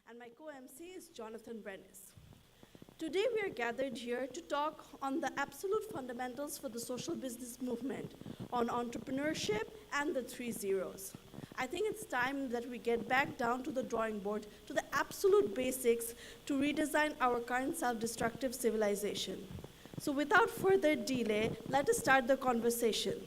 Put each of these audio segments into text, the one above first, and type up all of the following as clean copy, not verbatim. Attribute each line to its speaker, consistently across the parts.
Speaker 1: and my co-MC is Jonathan Brennis. Today we are gathered here to talk on the absolute fundamentals for the social business movement, on entrepreneurship and the 3 zeros. I think it's time that we get back down to the drawing board, to the absolute basics, to redesign our current self-destructive civilization. So without further delay, let us start the conversation.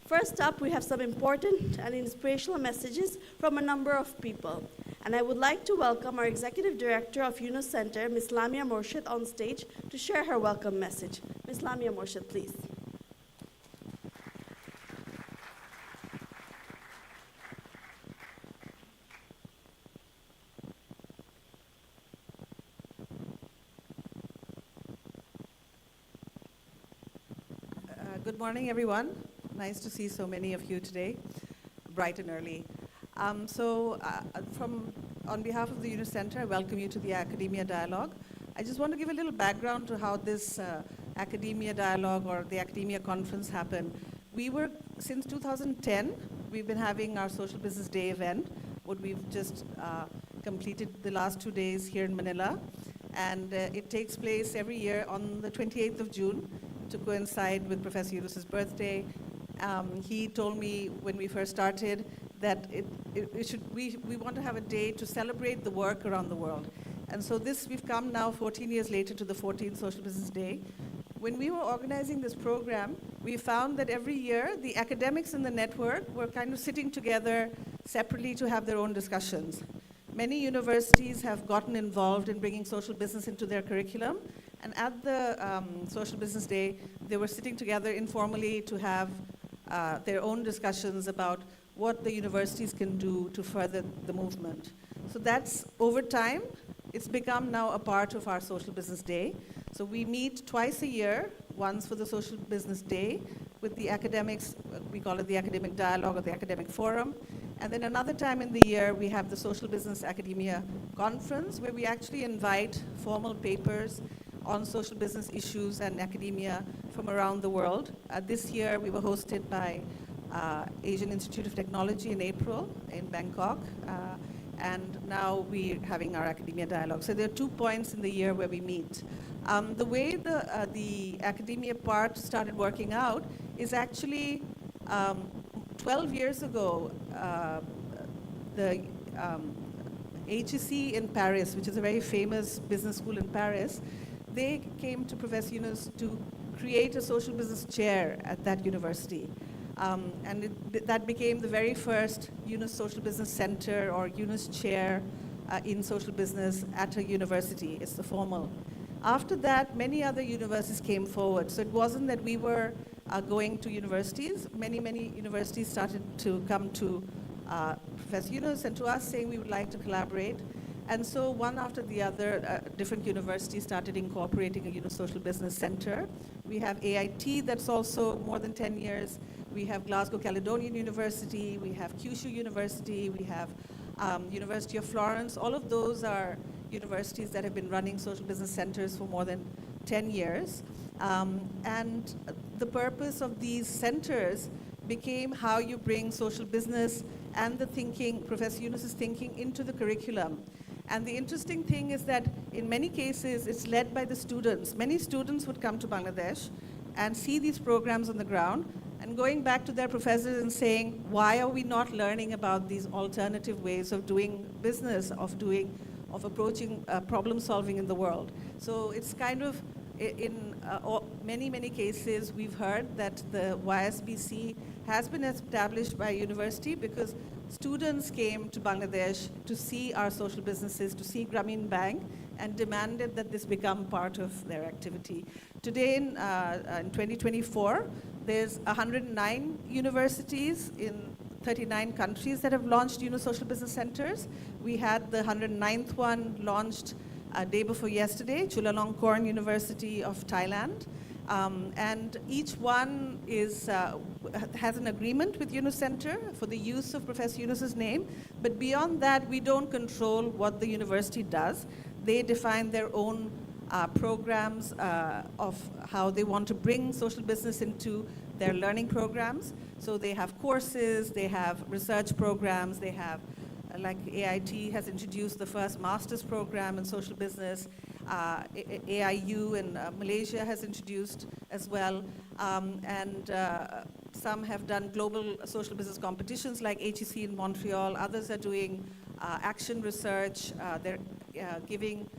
Speaker 1: First up, we have some important and inspirational messages from a number of people. And I would like to welcome our Executive Director of Yunus Center, Ms. Lamia Morshid, on stage to share her welcome message. Ms. Lamia Morshid, please.
Speaker 2: Good morning, everyone. Nice to see so many of you today, bright and early. On behalf of the Yunus Center, I welcome you to the Academia Dialogue. I just want to give a little background to how this Academia Dialogue or the Academia Conference happened. Since 2010, we've been having our Social Business Day event, what we've just completed the last 2 days here in Manila. And it takes place every year on the 28th of June to coincide with Professor Yunus's birthday. He told me when we first started that we want to have a day to celebrate the work around the world. And so we've come now 14 years later to the 14th Social Business Day. When we were organizing this program, we found that every year the academics in the network were kind of sitting together separately to have their own discussions. Many universities have gotten involved in bringing social business into their curriculum. And at the Social Business Day, they were sitting together informally to have their own discussions about what the universities can do to further the movement. So that's, over time, it's become now a part of our Social Business Day. So we meet twice a year, once for the Social Business Day with the academics, we call it the Academic Dialogue or the Academic Forum. And then another time in the year, we have the Social Business Academia Conference, where we actually invite formal papers on social business issues and academia from around the world. This year, we were hosted by Asian Institute of Technology in April in Bangkok, and now we're having our Academia Dialogue. So there are 2 points in the year where we meet. The way the academia part started working out is actually 12 years ago, the HEC in Paris, which is a very famous business school in Paris, they came to Professor Yunus to create a social business chair at that university. That became the very first Yunus Social Business Center or Yunus Chair in social business at a university. It's the formal. After that, many other universities came forward. So it wasn't that we were going to universities. Many universities started to come to Professor Yunus and to us saying we would like to collaborate. And so one after the other, different universities started incorporating a Yunus Social Business Center. We have AIT that's also more than 10 years. We have Glasgow Caledonian University. We have Kyushu University. We have University of Florence. All of those are universities that have been running social business centers for more than 10 years. And the purpose of these centers became how you bring social business and the thinking, Professor Yunus's thinking, into the curriculum. And the interesting thing is that in many cases, it's led by the students. Many students would come to Bangladesh and see these programs on the ground and going back to their professors and saying, why are we not learning about these alternative ways of doing business, of approaching problem solving in the world? So it's kind of, in many cases, we've heard that the YSBC has been established by a university because students came to Bangladesh to see our social businesses, to see Grameen Bank, and demanded that this become part of their activity. Today, in 2024, there's 109 universities in 39 countries that have launched Yunus Social Business Centers. We had the 109th one launched day before yesterday, Chulalongkorn University of Thailand. And each one has an agreement with Yunus Center for the use of Professor Yunus's name. But beyond that, we don't control what the university does. They define their own programs of how they want to bring social business into their learning programs. So they have courses, they have research programs, they have like AIT has introduced the first master's program in social business. AIU in Malaysia has introduced as well. And some have done global social business competitions like HEC in Montreal. Others are doing action research. They're giving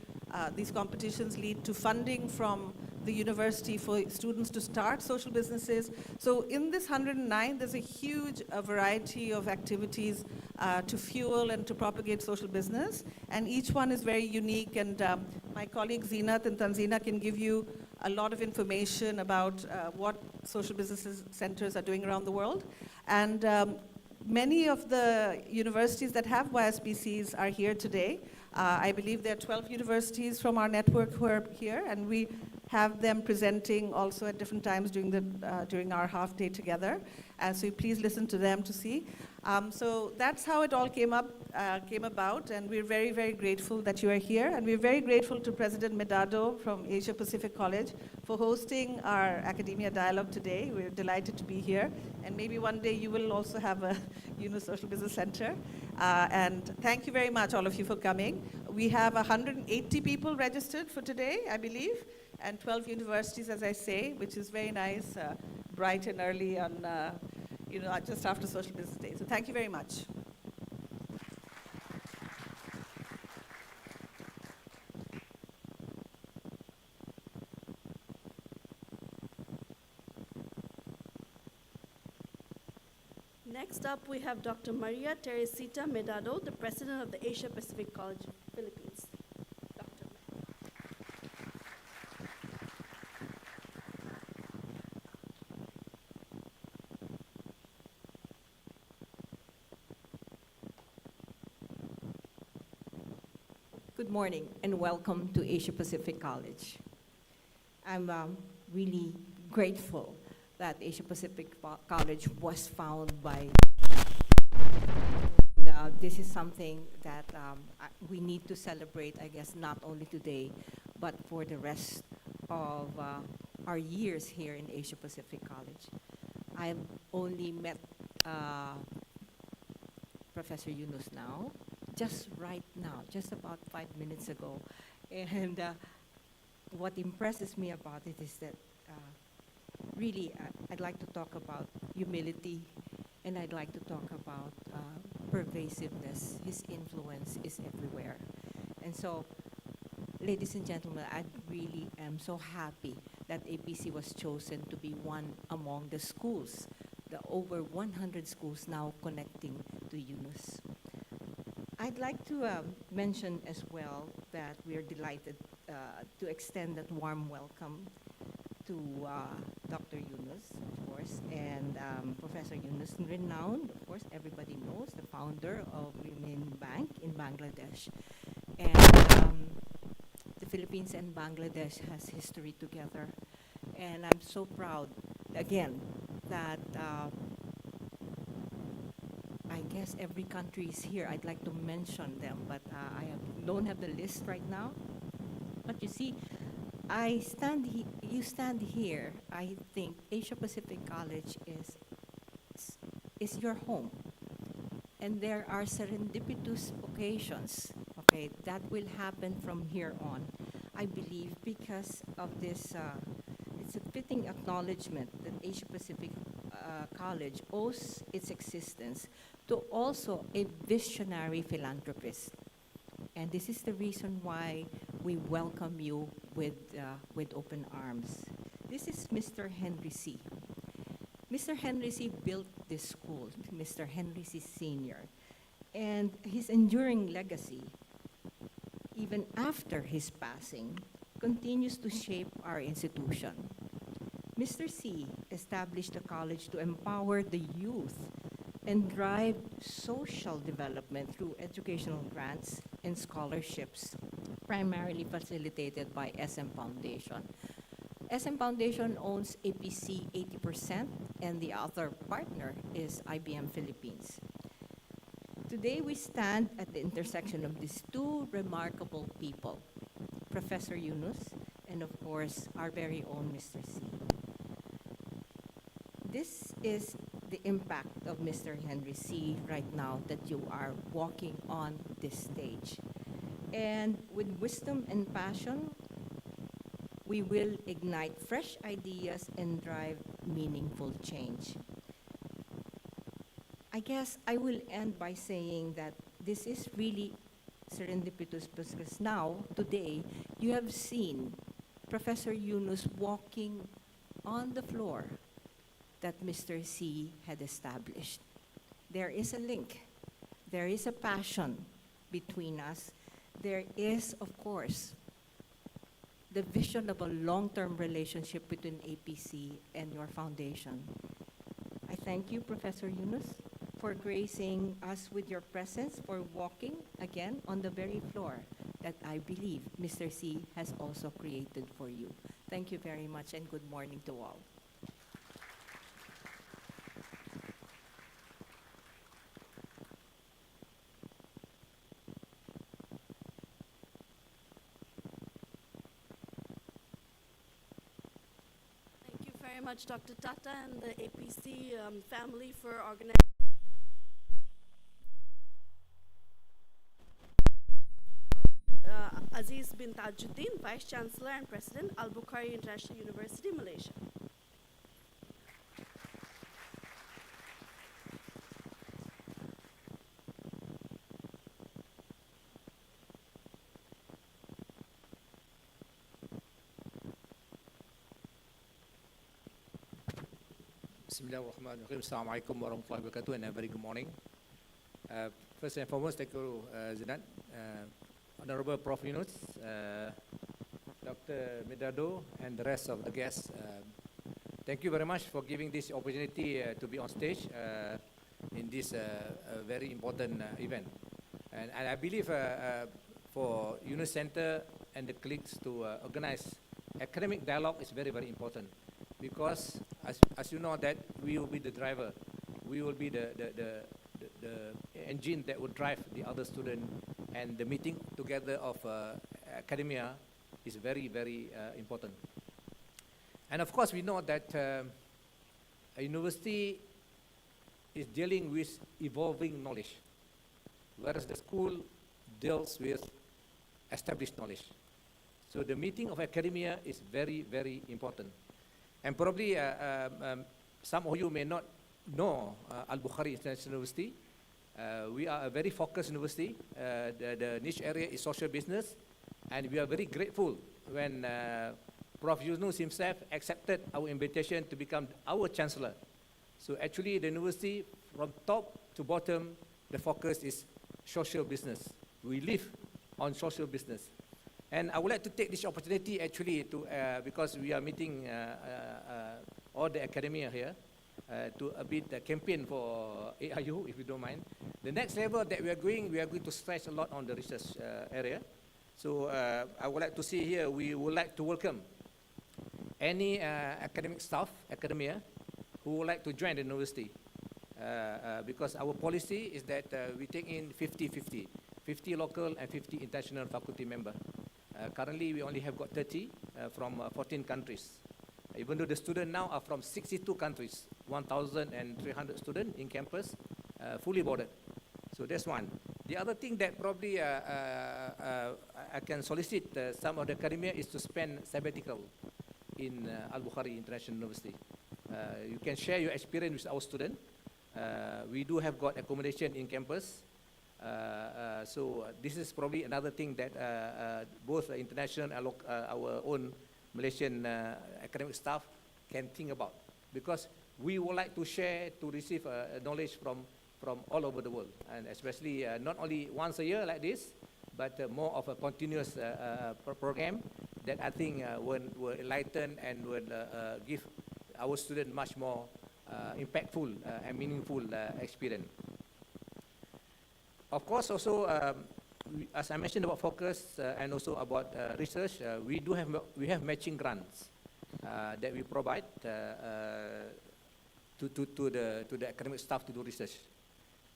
Speaker 2: these competitions lead to funding from the university for students to start social businesses. So in this 109, there's a huge variety of activities to fuel and to propagate social business. And each one is very unique. And my colleague Zeenat and Tanzina can give you a lot of information about what social businesses centers are doing around the world. And many of the universities that have YSBCs are here today. I believe there are 12 universities from our network who are here, and we have them presenting also at different times during our half day together. So please listen to them to see. So that's how it all came about, and we're very, very grateful that you are here. And we're very grateful to President Medado from Asia Pacific College for hosting our academia dialogue today. We're delighted to be here. And maybe one day you will also have a Social Business Center. And thank you very much, all of you, for coming. We have 180 people registered for today, I believe, and 12 universities, as I say, which is very nice, bright and early on, just after Social Business Day. So thank you very much.
Speaker 1: Next up, we have Dr. Maria Teresita Medado, the president of the Asia Pacific College of Philippines. Dr.
Speaker 3: Good morning and welcome to Asia Pacific College. I'm really grateful that Asia Pacific College was found by. This is something that we need to celebrate, I guess, not only today, but for the rest of our years here in Asia Pacific College. I've only met Professor Yunus now, just right now, just about 5 minutes ago. And what impresses me about it is that really, I'd like to talk about humility, and I'd like to talk about pervasiveness. His influence is everywhere. And so, ladies and gentlemen, I really am so happy that APC was chosen to be one among the schools, the over 100 schools now connecting to Yunus. I'd like to mention as well that we are delighted to extend that warm welcome to Dr. Yunus, of course, and Professor Yunus, renowned, of course, everybody knows, the founder of Union Bank in Bangladesh. And the Philippines and Bangladesh has history together. And I'm so proud, again, that I guess every country is here. I'd like to mention them, but don't have the list right now. But you see, you stand here. I think Asia Pacific College is your home, and there are serendipitous occasions, okay, that will happen from here on. I believe because of this, it's a fitting acknowledgement that Asia Pacific College owes its existence to also a visionary philanthropist. And this is the reason why we welcome you with open arms. This is Mr. Henry C. Mr. Henry C. built this school, Mr. Henry C. Sr. And his enduring legacy, even after his passing, continues to shape our institution. Mr. C. established the college to empower the youth and drive social development through educational grants and scholarships, primarily facilitated by SM Foundation. SM Foundation owns APC 80%, and the other partner is IBM Philippines. Today we stand at the intersection of these two remarkable people, Professor Yunus and, of course, our very own Mr. C. This is the impact of Mr. Henry C. right now that you are walking on this stage. And with wisdom and passion, we will ignite fresh ideas and drive meaningful change. I guess I will end by saying that this is really serendipitous because now, today, you have seen Professor Yunus walking on the floor that Mr. C had established. There is a link. There is a passion between us. There is, of course, the vision of a long-term relationship between APC and your foundation. I thank you, Professor Yunus, for gracing us with your presence, for walking again on the very floor that I believe Mr. C has also created for you. Thank you very much and good morning to all.
Speaker 1: Thank you very much, Dr. Tata and the APC family for organizing. Aziz bin Tajuddin, Vice Chancellor and President, Al-Bukhari International University, Malaysia.
Speaker 4: Bismillahirrahmanirrahim. Assalamualaikum warahmatullahi wabarakatuh and a very good morning. First and foremost, thank you, Zidan, Honorable Prof. Yunus, Dr. Midado, and the rest of the guests. Thank you very much for giving this opportunity to be on stage in this very important event. And I believe for Yunus Center and the colleagues to organize academic dialogue is very, very important. Because, as you know, that we will be the driver. We will be the engine that will drive the other student. And the meeting together of academia is very, very important. And of course, we know that a university is dealing with evolving knowledge, whereas the school deals with established knowledge. So the meeting of academia is very, very important. And probably some of you may not know Al-Bukhari International University. We are a very focused university. The niche area is social business. And we are very grateful when Prof. Yunus himself accepted our invitation to become our chancellor. So actually the university, from top to bottom, the focus is social business. We live on social business. And I would like to take this opportunity actually to, because we are meeting all the academia here, to a bit campaign for AIU, if you don't mind. The next level that we are going to stretch a lot on the research area. So I would like to see here, we would like to welcome any academic staff, academia, who would like to join the university. Because our policy is that we take in 50-50, 50 local and 50 international faculty members. Currently, we only have got 30 from 14 countries. Even though the students now are from 62 countries, 1,300 students in campus, fully boarded. So that's one. The other thing that probably I can solicit some of the academia is to spend sabbatical in Al-Bukhari International University. You can share your experience with our students. We do have got accommodation in campus. So this is probably another thing that both international and our own Malaysian academic staff can think about, because we would like to share, to receive knowledge from all over the world, and especially not only once a year like this, but more of a continuous program that I think will enlighten and will give our students much more impactful and meaningful experience. Of course, also, as I mentioned about focus and also about research, we have matching grants that we provide to the academic staff to do research.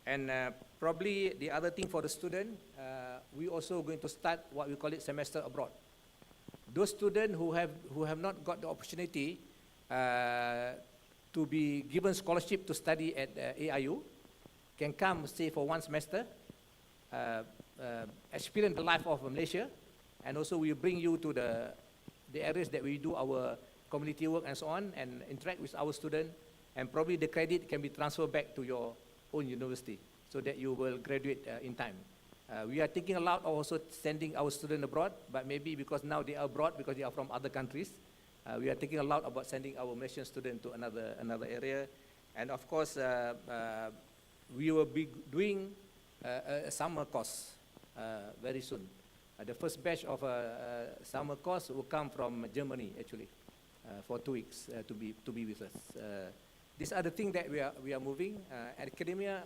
Speaker 4: And probably the other thing for the student, we also going to start what we call it semester abroad. Those students who have not got the opportunity to be given scholarship to study at AIU can come, say, for one semester, experience the life of Malaysia, and also we bring you to the areas that we do our community work and so on, and interact with our students, and probably the credit can be transferred back to your own university so that you will graduate in time. We are thinking a lot of also sending our students abroad, but maybe because now they are abroad because they are from other countries, we are thinking a lot about sending our Malaysian students to another area. And of course, we will be doing a summer course very soon. The first batch of summer course will come from Germany, actually, for 2 weeks to be with us. These are the things that we are moving. Academia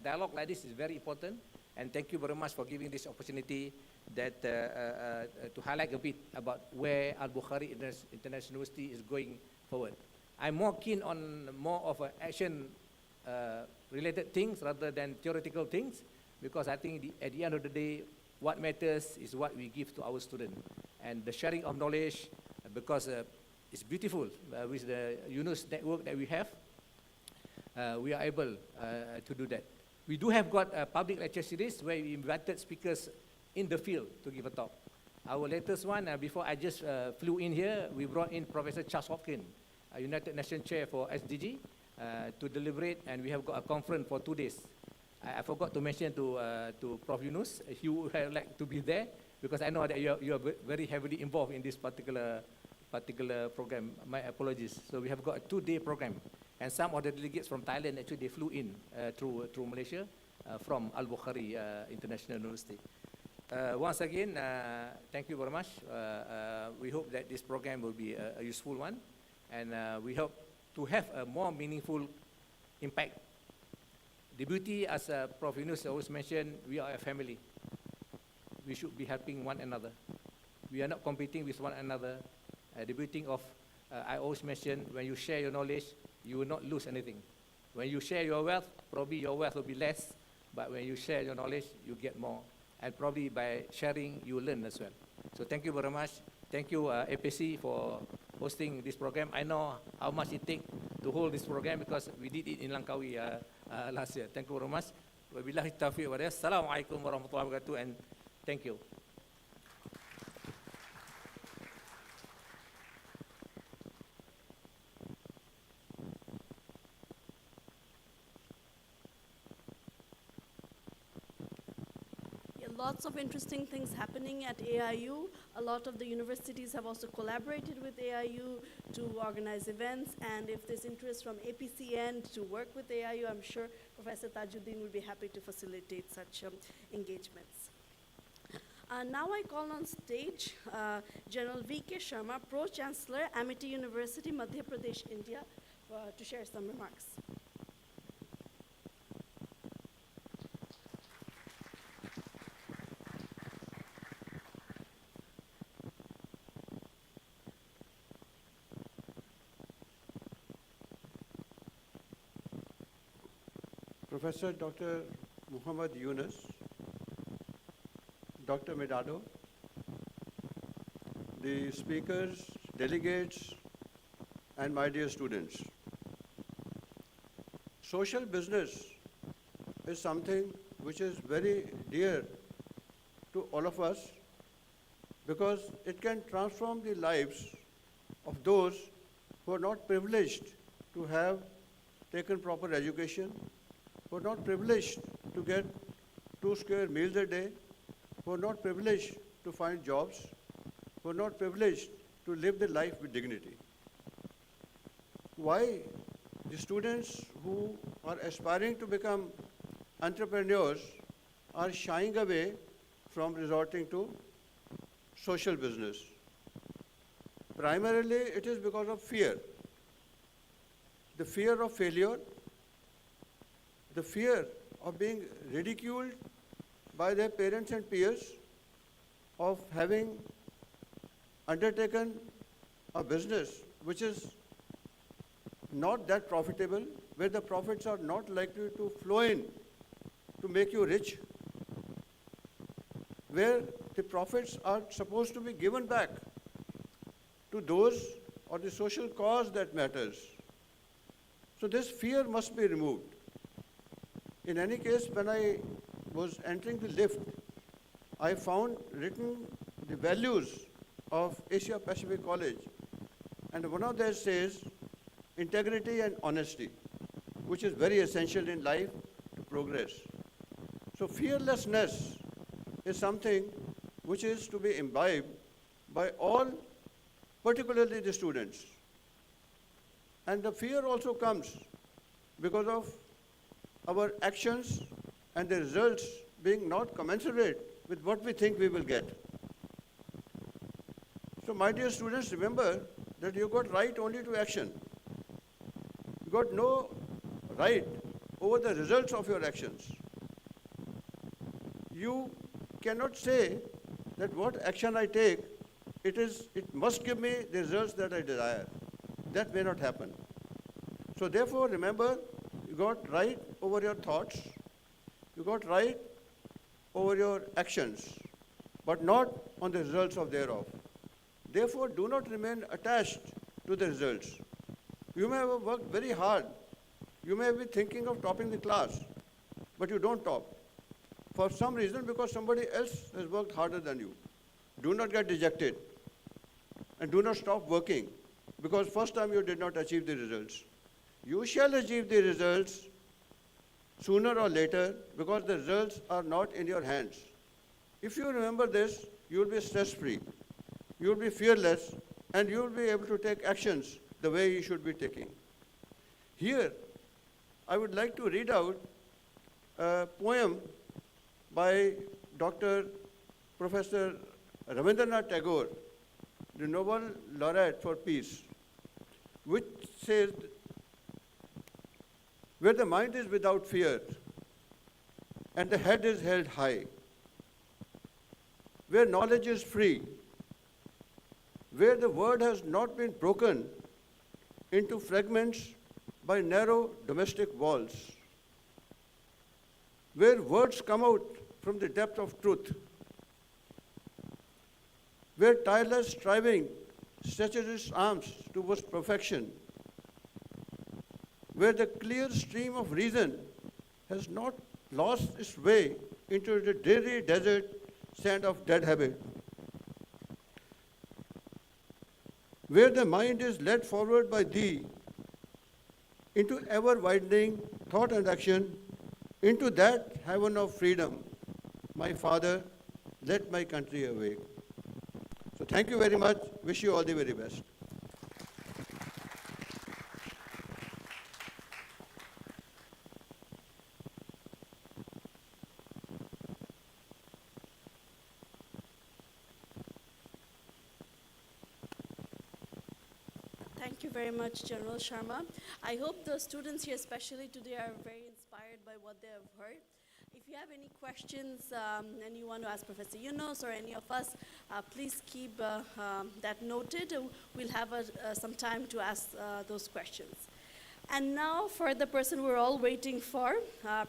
Speaker 4: dialogue like this is very important, and thank you very much for giving this opportunity that to highlight a bit about where Al-Bukhari International University is going forward. I'm more keen on more of action related things rather than theoretical things, because I think at the end of the day, what matters is what we give to our students, and the sharing of knowledge, because it's beautiful with the UNUS network that we have. We are able to do that. We do have got a public lecture series where we invited speakers in the field to give a talk. Our latest one, before I just flew in here, we brought in Professor Charles Hopkins, a United Nations Chair for SDG, to deliberate, and we have got a conference for 2 days. I forgot to mention to Prof. Yunus, he would have liked to be there, because I know that you are very heavily involved in this particular program. My apologies. So we have got a 2-day program, and some of the delegates from Thailand actually they flew in through Malaysia from Al-Bukhari International University. Once again, thank you very much. We hope that this program will be a useful one, and we hope to have a more meaningful impact. The beauty, as Prof. Yunus always mentioned, we are a family. We should be helping one another. We are not competing with one another. The beauty of, I always mention, when you share your knowledge, you will not lose anything. When you share your wealth, probably your wealth will be less, but when you share your knowledge, you get more. And probably by sharing, you learn as well. So thank you very much. Thank you, APC, for hosting this program. I know how much it takes to hold this program because we did it in Langkawi last year. Thank you very much. Wabillahi taufiq wa hidayah. Assalamualaikum warahmatullahi wabarakatuh, and thank you.
Speaker 1: Lots of interesting things happening at AIU. A lot of the universities have also collaborated with AIU to organize events, and if there's interest from APCN to work with AIU, I'm sure Professor Tajuddin will be happy to facilitate such engagements. Now I call on stage General V.K. Sharma, Pro-Chancellor, Amity University, Madhya Pradesh, India, to share some remarks.
Speaker 5: Professor Dr. Muhammad Yunus, Dr. Medado, the speakers, delegates, and my dear students. Social business is something which is very dear to all of us because it can transform the lives of those who are not privileged to have taken proper education, who are not privileged to get 2 square meals a day, who are not privileged to find jobs, who are not privileged to live their life with dignity. Why the students who are aspiring to become entrepreneurs are shying away from resorting to social business? Primarily, it is because of fear. The fear of failure, the fear of being ridiculed by their parents and peers, of having undertaken a business which is not that profitable, where the profits are not likely to flow in to make you rich, where the profits are supposed to be given back to those or the social cause that matters. So this fear must be removed. In any case, when I was entering the lift, I found written the values of Asia Pacific College. And one of them says integrity and honesty, which is very essential in life to progress. So fearlessness is something which is to be imbibed by all, particularly the students. And the fear also comes because of our actions and the results being not commensurate with what we think we will get. So my dear students, remember that you got right only to action. You got no right over the results of your actions. You cannot say that what action I take, it must give me the results that I desire. That may not happen. So therefore, remember, you got right over your thoughts, you got right over your actions, but not on the results of thereof. Therefore, do not remain attached to the results. You may have worked very hard. You may be thinking of topping the class, but you don't top. For some reason, because somebody else has worked harder than you. Do not get dejected. And do not stop working, because first time you did not achieve the results. You shall achieve the results sooner or later, because the results are not in your hands. If you remember this, you will be stress-free, you will be fearless, and you will be able to take actions the way you should be taking. Here, I would like to read out a poem by Dr. Professor Rabindranath Tagore, the Nobel laureate for peace, which says, where the mind is without fear and the head is held high, where knowledge is free, where the word has not been broken into fragments by narrow domestic walls, where words come out from the depth of truth, where tireless striving stretches its arms towards perfection, where the clear stream of reason has not lost its way into the dreary desert sand of dead habit, where the mind is led forward by thee into ever-widening thought and action, into that heaven of freedom. My Father, let my country awake. So thank you very much. Wish you all the very best.
Speaker 1: Thank you very much, General Sharma. I hope the students here, especially today, are very inspired by what they have heard. If you have any questions and you want to ask Professor Yunus or any of us, please keep that noted. We'll have some time to ask those questions. And now for the person we're all waiting for,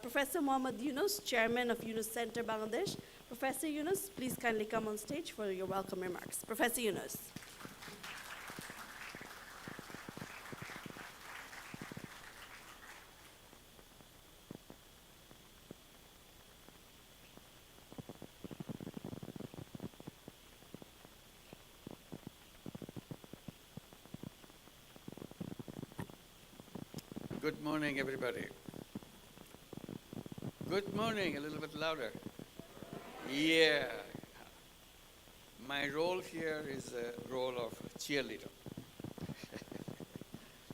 Speaker 1: Professor Muhammad Yunus, Chairman of Yunus Center, Bangladesh. Professor Yunus, please kindly come on stage for your welcome remarks. Professor Yunus.
Speaker 6: Good morning, everybody. Good morning, a little bit louder. Yeah. My role here is a role of cheerleader.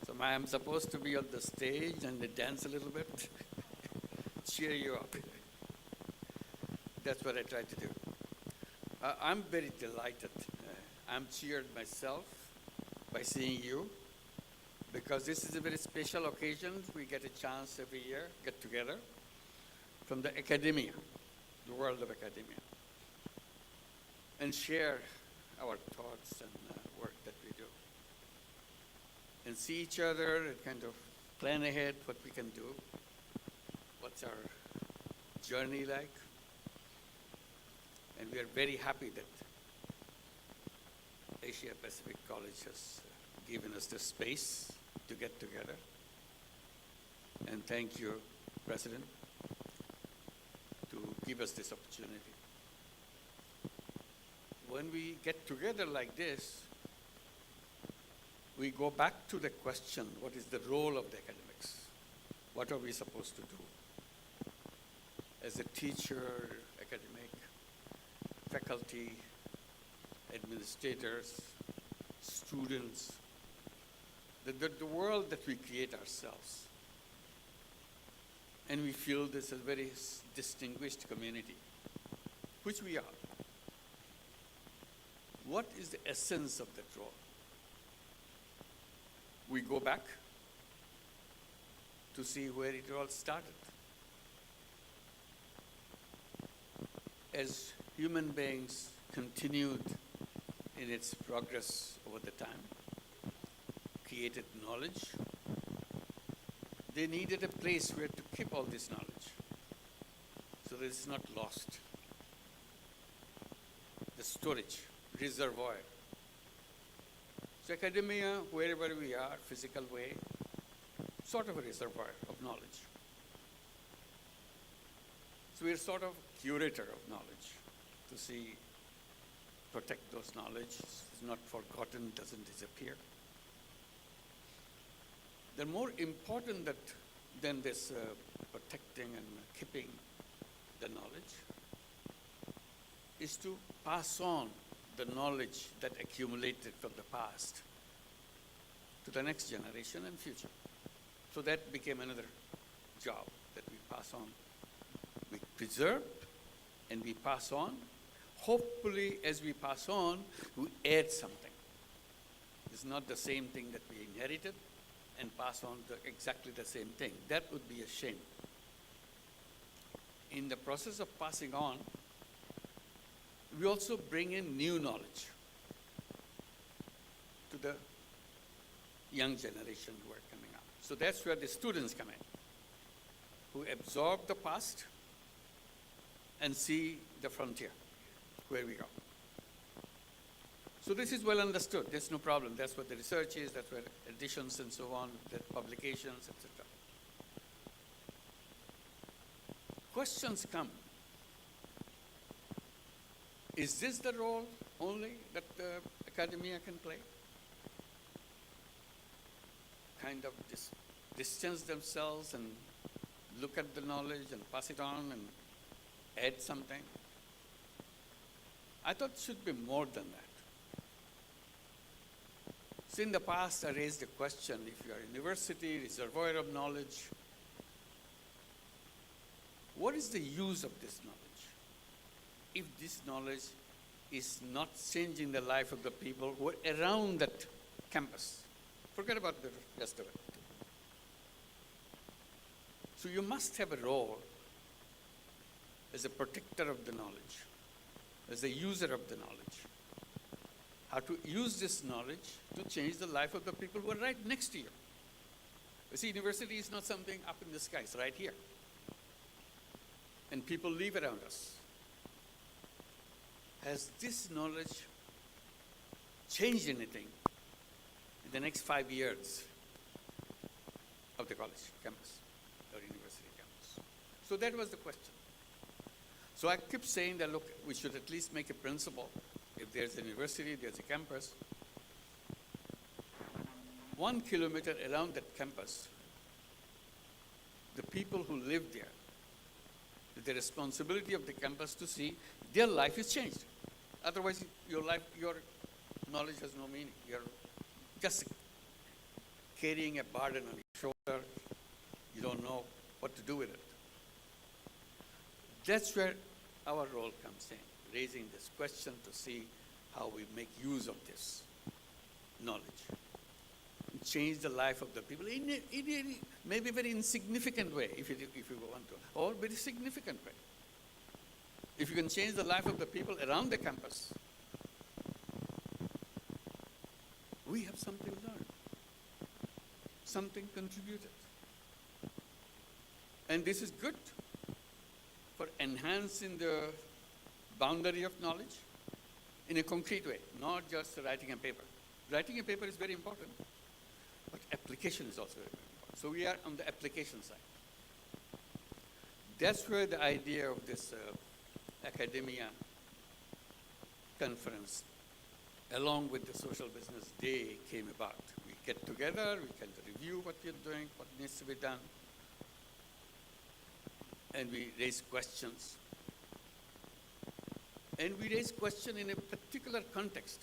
Speaker 6: So I'm supposed to be on the stage and dance a little bit, cheer you up. That's what I try to do. I'm very delighted. I'm cheered myself by seeing you, because this is a very special occasion. We get a chance every year, get together from the academia, the world of academia, and share our thoughts and work that we do. And see each other and kind of plan ahead what we can do, what's our journey like. And we are very happy that Asia Pacific College has given us the space to get together and thank you, President, to give us this opportunity. When we get together like this, we go back to the question, what is the role of the academics? What are we supposed to do? As a teacher, academic, faculty, administrators, students, the world that we create ourselves. And we feel this is a very distinguished community, which we are. What is the essence of that role? We go back to see where it all started. As human beings continued in its progress over the time, created knowledge, they needed a place where to keep all this knowledge so that it's not lost. The storage, reservoir. So academia, wherever we are, physical way, sort of a reservoir of knowledge. So we're sort of curator of knowledge to see, protect those knowledge, it's not forgotten, doesn't disappear. They're more important than this protecting and keeping the knowledge is to pass on the knowledge that accumulated from the past to the next generation and future. So that became another job that we pass on. We preserve and we pass on. Hopefully, as we pass on, we add something. It's not the same thing that we inherited and pass on exactly the same thing. That would be a shame. In the process of passing on, we also bring in new knowledge to the young generation who are coming up. So that's where the students come in, who absorb the past and see the frontier, where we go. So this is well understood. There's no problem. That's what the research is. That's where editions and so on, the publications, etc. Questions come. Is this the role only that academia can play? Kind of distance themselves and look at the knowledge and pass it on and add something? I thought it should be more than that. So in the past, I raised the question, if you are a university, reservoir of knowledge, what is the use of this knowledge? If this knowledge is not changing the life of the people who are around that campus, forget about the rest of it. So you must have a role as a protector of the knowledge, as a user of the knowledge. How to use this knowledge to change the life of the people who are right next to you. You see, university is not something up in the sky, it's right here. And people live around us. Has this knowledge changed anything in the next 5 years of the college campus or university campus? So that was the question. So I kept saying that, look, we should at least make a principle. If there's a university, there's a campus, 1 kilometer around that campus, the people who live there, the responsibility of the campus to see their life is changed. Otherwise, your knowledge has no meaning. You're just carrying a burden on your shoulder. You don't know what to do with it. That's where our role comes in, raising this question to see how we make use of this knowledge. Change the life of the people in a maybe very insignificant way, if you want to, or very significant way. If you can change the life of the people around the campus, we have something learned, something contributed. And this is good for enhancing the boundary of knowledge in a concrete way, not just writing a paper. Writing a paper is very important, but application is also very important. So we are on the application side. That's where the idea of this academia conference, along with the Social Business Day, came about. We get together, we can review what we're doing, what needs to be done, and we raise questions. And we raise questions in a particular context.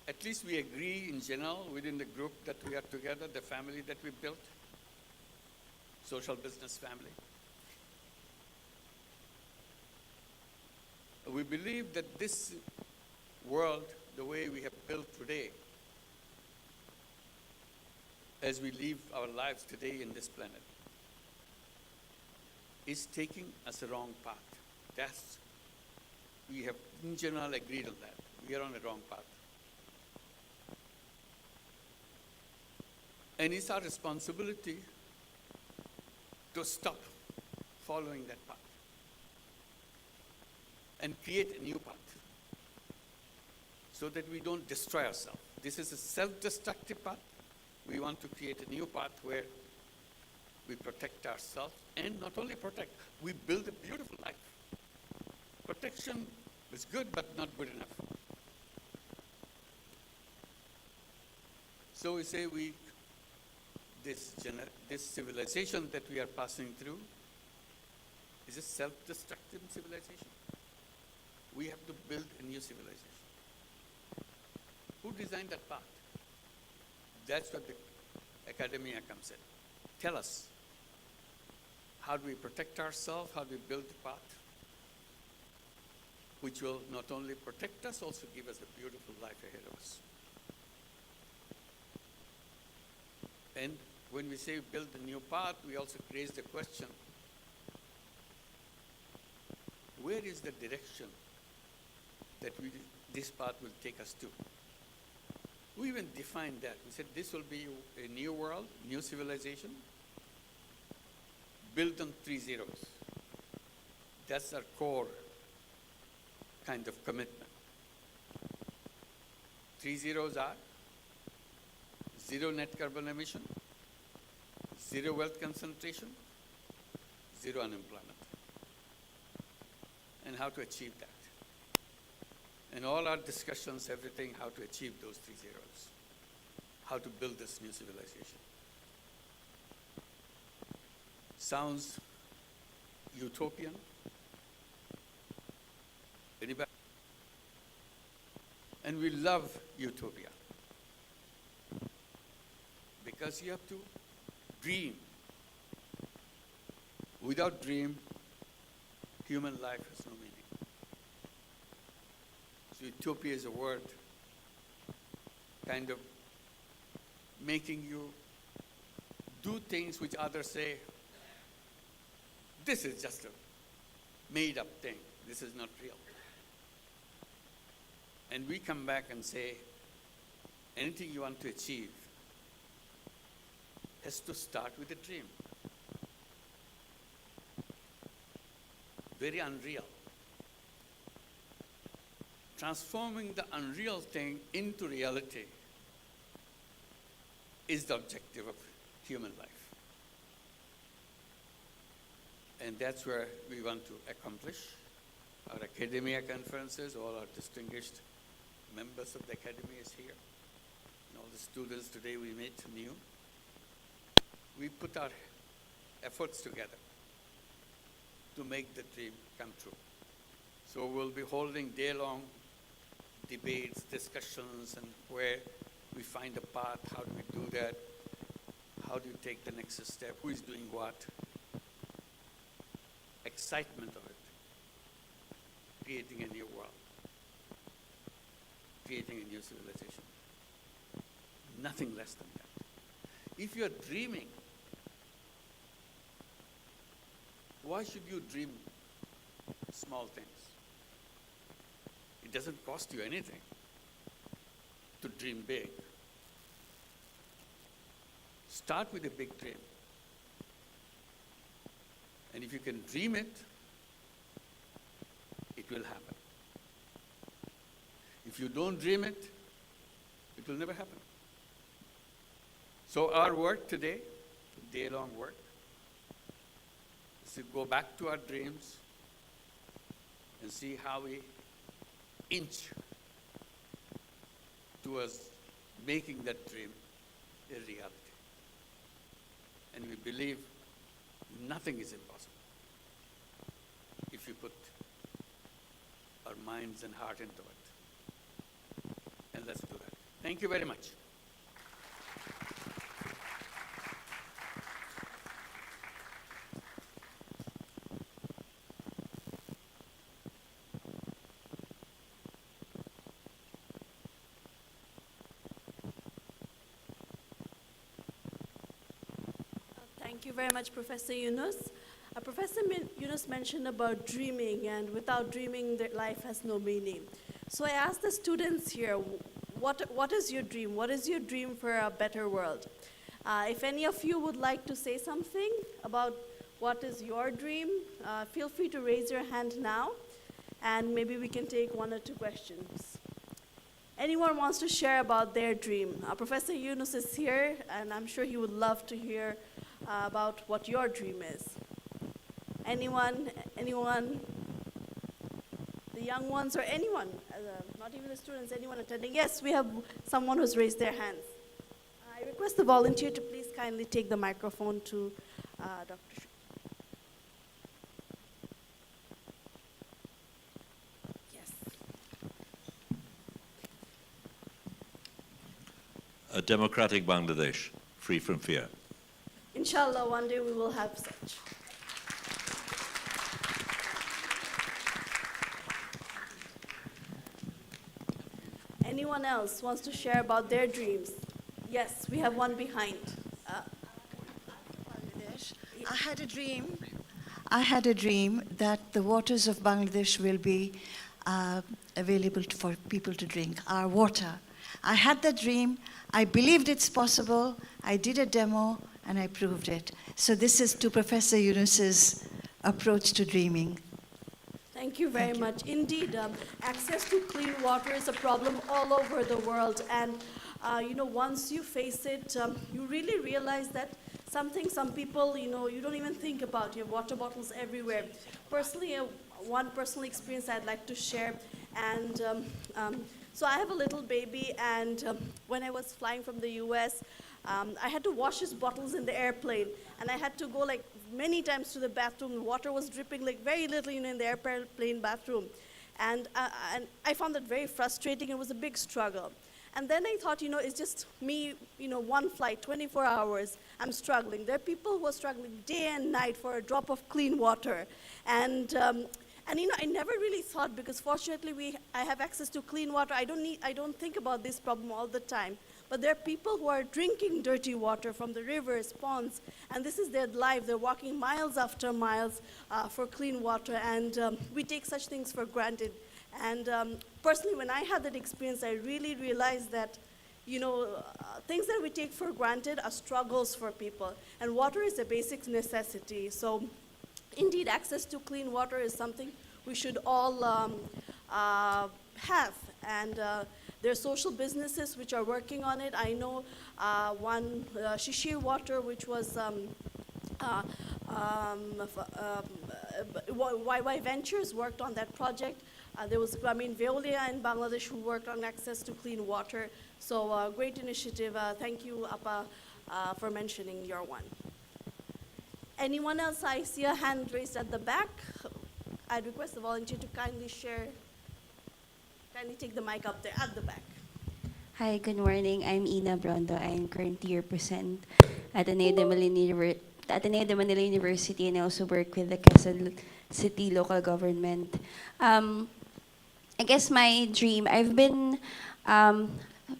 Speaker 6: At least we agree in general within the group that we are together, the family that we built, social business family. We believe that this world, the way we have built today, as we live our lives today in this planet, is taking us a wrong path. We have in general agreed on that. We are on a wrong path. And it's our responsibility to stop following that path and create a new path so that we don't destroy ourselves. This is a self-destructive path. We want to create a new path where we protect ourselves, and not only protect, we build a beautiful life. Protection is good, but not good enough. So we say this civilization that we are passing through is a self-destructive civilization. We have to build a new civilization. Who designed that path? That's what the academia comes in. Tell us, how do we protect ourselves? How do we build the path which will not only protect us, also give us a beautiful life ahead of us? And when we say build a new path, we also raise the question, where is the direction that this path will take us to? We even defined that. We said this will be a new world, new civilization, built on 3 zeros. That's our core kind of commitment. 3 zeros are zero net carbon emission, zero wealth concentration, zero unemployment. And how to achieve that. And all our discussions, everything, how to achieve those 3 zeros. How to build this new civilization. Sounds utopian? Anybody? And we love utopia. Because you have to dream. Without dream, human life has no meaning. So utopia is a word kind of making you do things which others say, this is just a made-up thing. This is not real. And we come back and say, anything you want to achieve has to start with a dream. Very unreal. Transforming the unreal thing into reality is the objective of human life. And that's where we want to accomplish. Our academia conferences, all our distinguished members of the academy is here. And all the students today we meet new. We put our efforts together to make the dream come true. So we'll be holding day-long debates, discussions, and where we find a path, how do we do that, how do you take the next step, who is doing what. Excitement of it, creating a new world, creating a new civilization. Nothing less than that. If you're dreaming, why should you dream small things? It doesn't cost you anything to dream big. Start with a big dream. And if you can dream it, it will happen. If you don't dream it, it will never happen. So our work today, day-long work, is to go back to our dreams and see how we inch towards making that dream a reality. And we believe nothing is impossible if we put our minds and heart into it. And let's do that. Thank you very much.
Speaker 1: Thank you very much, Professor Yunus. Professor Yunus mentioned about dreaming, and without dreaming, life has no meaning. So I asked the students here, what is your dream? What is your dream for a better world? If any of you would like to say something about what is your dream, feel free to raise your hand now, and maybe we can take 1 or 2 questions. Anyone wants to share about their dream? Professor Yunus is here, and I'm sure he would love to hear about what your dream is. Anyone? The young ones or anyone, not even the students, anyone attending? Yes, we have someone who's raised their hands. I request the volunteer to please kindly take the microphone to Dr. Shu. Yes.
Speaker 7: A democratic Bangladesh, free from fear.
Speaker 1: Inshallah, one day we will have such. Anyone else wants to share about their dreams? Yes, we have one behind.
Speaker 8: Bangladesh. I had a dream that the waters of Bangladesh will be available for people to drink, our water. I had that dream. I believed it's possible. I did a demo, and I proved it. So this is to Professor Yunus's approach to dreaming.
Speaker 1: Thank you very much. Indeed, access to clean water is a problem all over the world. And, once you face it, you really realize that some people, you don't even think about. You have water bottles everywhere. Personally, one personal experience I'd like to share. And so I have a little baby, and when I was flying from the US, I had to wash his bottles in the airplane, and I had to go like many times to the bathroom. The water was dripping like very little, in the airplane bathroom, and I found that very frustrating. It was a big struggle, and then I thought, it's just me, one flight, 24 hours. I'm struggling. There are people who are struggling day and night for a drop of clean water, and I never really thought, because fortunately I have access to clean water. I don't think about this problem all the time. But there are people who are drinking dirty water from the rivers, ponds, and this is their life. They're walking miles after miles for clean water, and we take such things for granted. And personally, when I had that experience, I really realized that, things that we take for granted are struggles for people, and water is a basic necessity. So, indeed, access to clean water is something we should all have, and there are social businesses which are working on it. I know one, Shishir Water, which was YY Ventures worked on that project. There was Gramin Veolia in Bangladesh who worked on access to clean water. So great initiative. Thank you, Appa, for mentioning your one. Anyone else? I see a hand raised at the back. I'd request the volunteer to kindly take the mic up there at the back.
Speaker 9: Hi, good morning. I'm Ina Brondo. I'm currently represent Ateneo de Manila University, and I also work with the Quezon City local government. I guess my dream, I've been,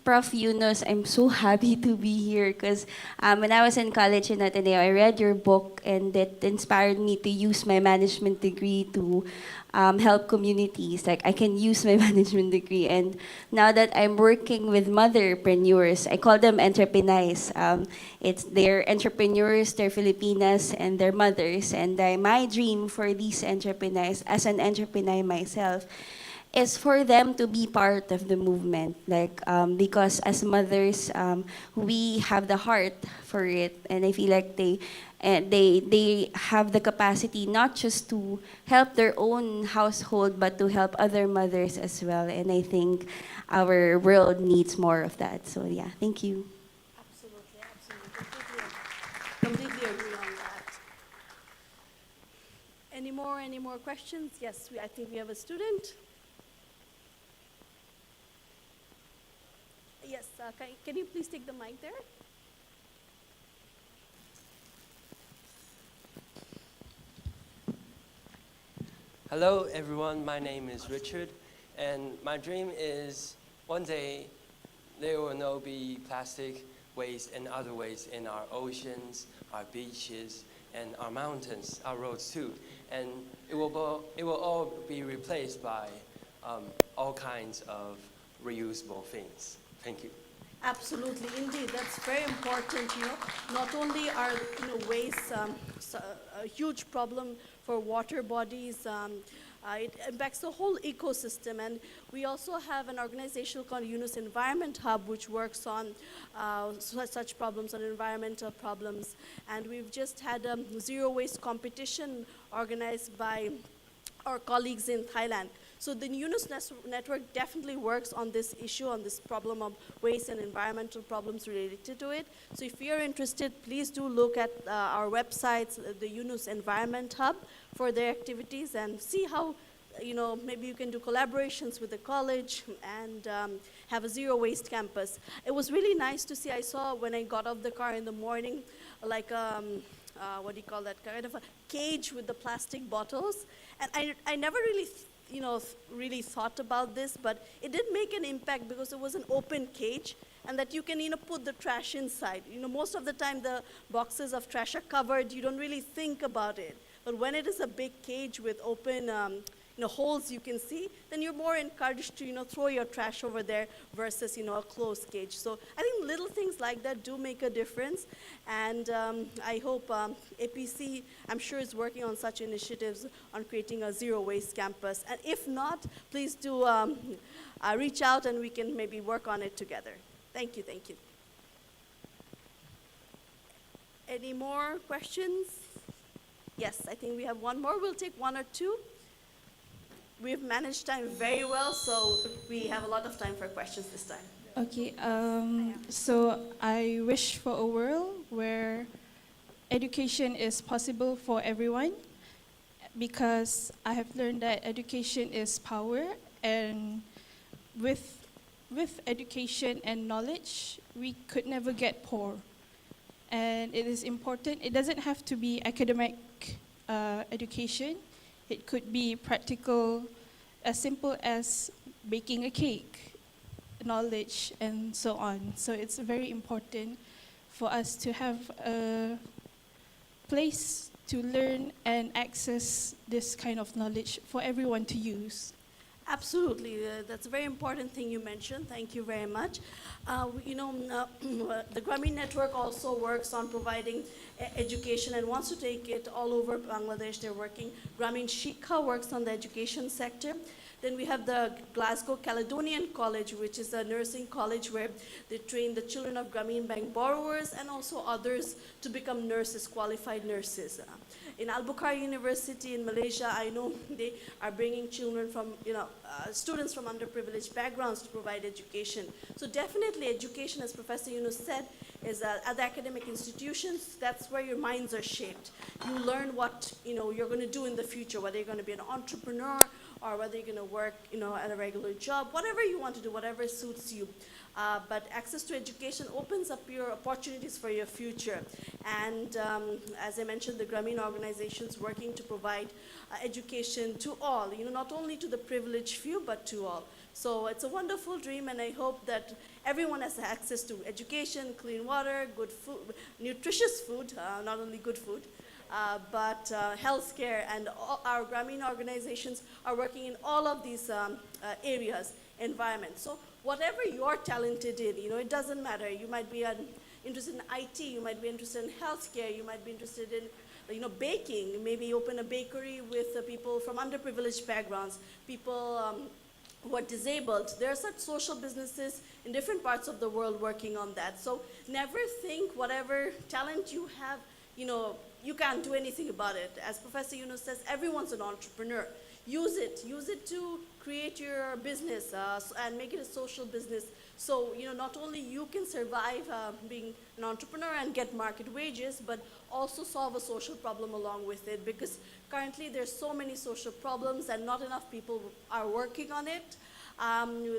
Speaker 9: Prof. Yunus, I'm so happy to be here because when I was in college in Ateneo, I read your book, and it inspired me to use my management degree to help communities. Like, I can use my management degree, and now that I'm working with motherpreneurs, I call them entrepreneurs. They're entrepreneurs, they're Filipinas, and they're mothers. And my dream for these entrepreneurs, as an entrepreneur myself, is for them to be part of the movement, like because as mothers, we have the heart for it, and I feel like they have the capacity not just to help their own household, but to help other mothers as well. And I think our world needs more of that. So yeah, thank you.
Speaker 1: Absolutely, absolutely. Completely agree on that. Any more questions? Yes, I think we have a student. Yes, can you please take the mic there?
Speaker 10: Hello, everyone. My name is Richard, and my dream is one day there will no be plastic waste and other waste in our oceans, our beaches, and our mountains, our roads too. And it will all be replaced by all kinds of reusable things. Thank you.
Speaker 1: Absolutely, indeed, that's very important. Not only are waste a huge problem for water bodies, it impacts the whole ecosystem. And we also have an organization called Yunus Environment Hub, which works on such problems, on environmental problems. And we've just had a zero waste competition organized by our colleagues in Thailand. So the Yunus network definitely works on this issue, on this problem of waste and environmental problems related to it. So if you're interested, please do look at our websites, the Yunus Environment Hub, for their activities, and see how, maybe you can do collaborations with the college and have a zero waste campus. It was really nice to see. I saw when I got off the car in the morning, like what do you call that, kind of a cage with the plastic bottles. And I never really really thought about this, but it did make an impact because it was an open cage, and that you can put the trash inside. Most of the time the boxes of trash are covered, you don't really think about it. But when it is a big cage with open holes you can see, then you're more encouraged to throw your trash over there versus a closed cage. So I think little things like that do make a difference, and I hope APC, I'm sure, is working on such initiatives on creating a zero waste campus. And if not, please do reach out and we can maybe work on it together. Thank you, thank you. Any more questions? Yes, I think we have one more. We'll take one or two. We've managed time very well, so we have a lot of time for questions this time.
Speaker 11: Okay, so I wish for a world where education is possible for everyone, because I have learned that education is power, and with education and knowledge, we could never get poor. And it is important. It doesn't have to be academic education. It could be practical, as simple as baking a cake, knowledge, and so on. So it's very important for us to have a place to learn and access this kind of knowledge for everyone to use.
Speaker 1: Absolutely, that's a very important thing you mentioned. Thank you very much. The Grameen Network also works on providing education and wants to take it all over Bangladesh. They're working. Grameen Shikha works on the education sector. Then we have the Glasgow Caledonian College, which is a nursing college where they train the children of Grameen Bank borrowers and also others to become nurses, qualified nurses. In Al-Bukhari University in Malaysia, I know they are bringing children from, students from underprivileged backgrounds to provide education. So definitely education, as Professor Yunus said, is at the academic institutions, that's where your minds are shaped. You learn what you're going to do in the future, whether you're going to be an entrepreneur or whether you're going to work at a regular job, whatever you want to do, whatever suits you. But access to education opens up your opportunities for your future. And as I mentioned, the Grameen organizations working to provide education to all, not only to the privileged few, but to all. So it's a wonderful dream, and I hope that everyone has access to education, clean water, good food, nutritious food, not only good food, but healthcare, and all our Grameen organizations are working in all of these areas, environment. So whatever you're talented in, it doesn't matter. You might be interested in IT, you might be interested in healthcare, you might be interested in baking, maybe open a bakery with people from underprivileged backgrounds, people who are disabled. There are such social businesses in different parts of the world working on that. So never think whatever talent you have, you can't do anything about it. As Professor Yunus says, everyone's an entrepreneur. Use it to create your business and make it a social business. So, not only you can survive being an entrepreneur and get market wages, but also solve a social problem along with it, because currently there's so many social problems and not enough people are working on it.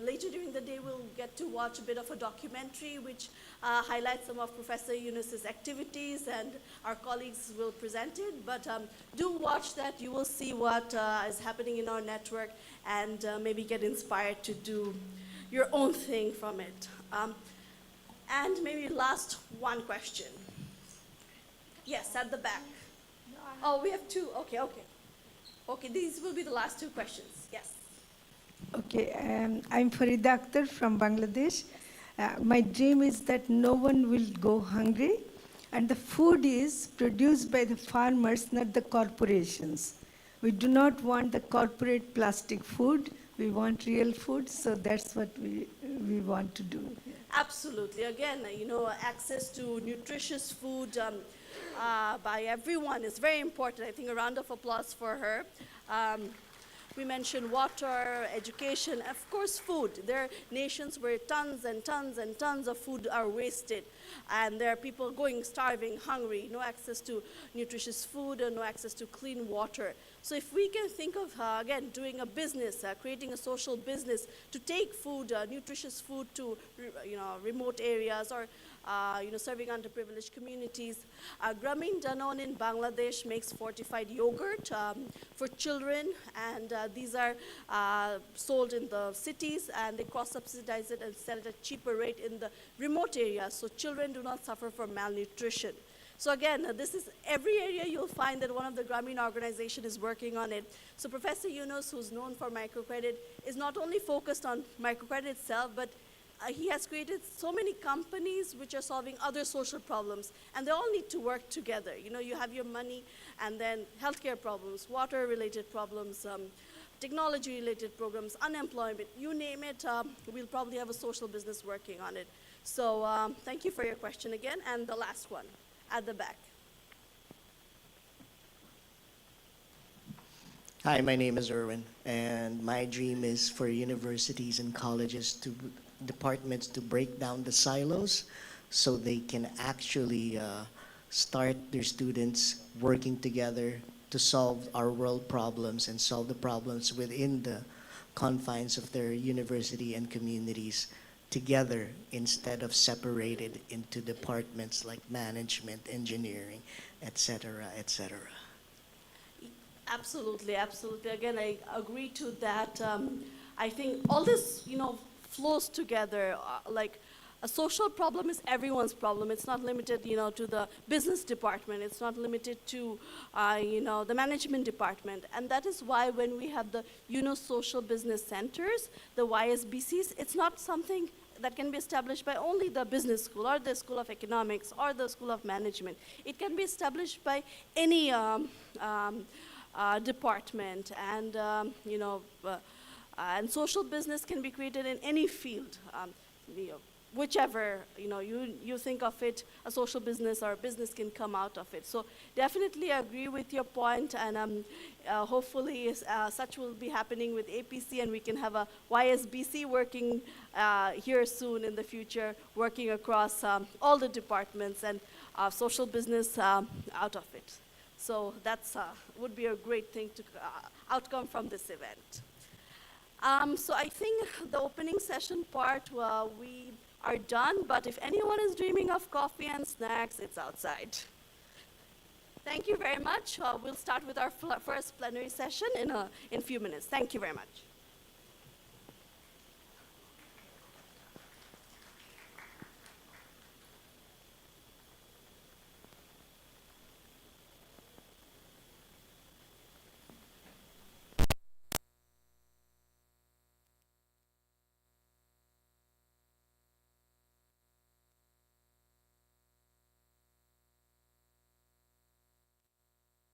Speaker 1: Later during the day, we'll get to watch a bit of a documentary which highlights some of Professor Yunus's activities, and our colleagues will present it. But do watch that. You will see what is happening in our network and maybe get inspired to do your own thing from it. And maybe last one question. Yes, at the back. Oh, we have two. Okay. Okay, these will be the last two questions. Yes.
Speaker 12: Okay, I'm Farida Akhtar from Bangladesh. My dream is that no one will go hungry, and the food is produced by the farmers, not the corporations. We do not want the corporate plastic food. We want real food, so that's what we want to do.
Speaker 1: Absolutely. Again, access to nutritious food by everyone is very important. I think a round of applause for her. We mentioned water, education, of course food. There are nations where tons and tons and tons of food are wasted, and there are people going starving, hungry, no access to nutritious food and no access to clean water. So if we can think of, again, doing a business, creating a social business to take food, nutritious food to remote areas, or serving underprivileged communities. Grameen Danone in Bangladesh makes fortified yogurt for children, and these are sold in the cities, and they cross-subsidize it and sell it at cheaper rate in the remote areas, so children do not suffer from malnutrition. So again, this is every area you'll find that one of the Grameen organization is working on it. So Professor Yunus, who's known for microcredit, is not only focused on microcredit itself, but he has created so many companies which are solving other social problems, and they all need to work together. You have your money, and then healthcare problems, water-related problems, technology-related programs, unemployment, you name it, we'll probably have a social business working on it. So thank you for your question again, and the last one at the back.
Speaker 13: Hi, my name is Erwin, and my dream is for universities and colleges departments to break down the silos so they can actually start their students working together to solve our world problems and solve the problems within the confines of their university and communities together, instead of separated into departments like management, engineering, etc., etc.
Speaker 1: Absolutely. Again, I agree to that. I think all this, flows together. Like a social problem is everyone's problem. It's not limited, to the business department. It's not limited to, the management department. And that is why when we have the social business centers, the YSBCs, it's not something that can be established by only the business school or the School of Economics or the School of Management. It can be established by any department, and and social business can be created in any field, whichever you think of it, a social business or a business can come out of it. So definitely agree with your point, and hopefully such will be happening with APC, and we can have a YSBC working here soon in the future, working across all the departments, and social business out of it. So that's would be a great thing to outcome from this event. So I think the opening session part, we are done, but if anyone is dreaming of coffee and snacks, it's outside. Thank you very much. We'll start with our first plenary session in a few minutes. Thank you very much.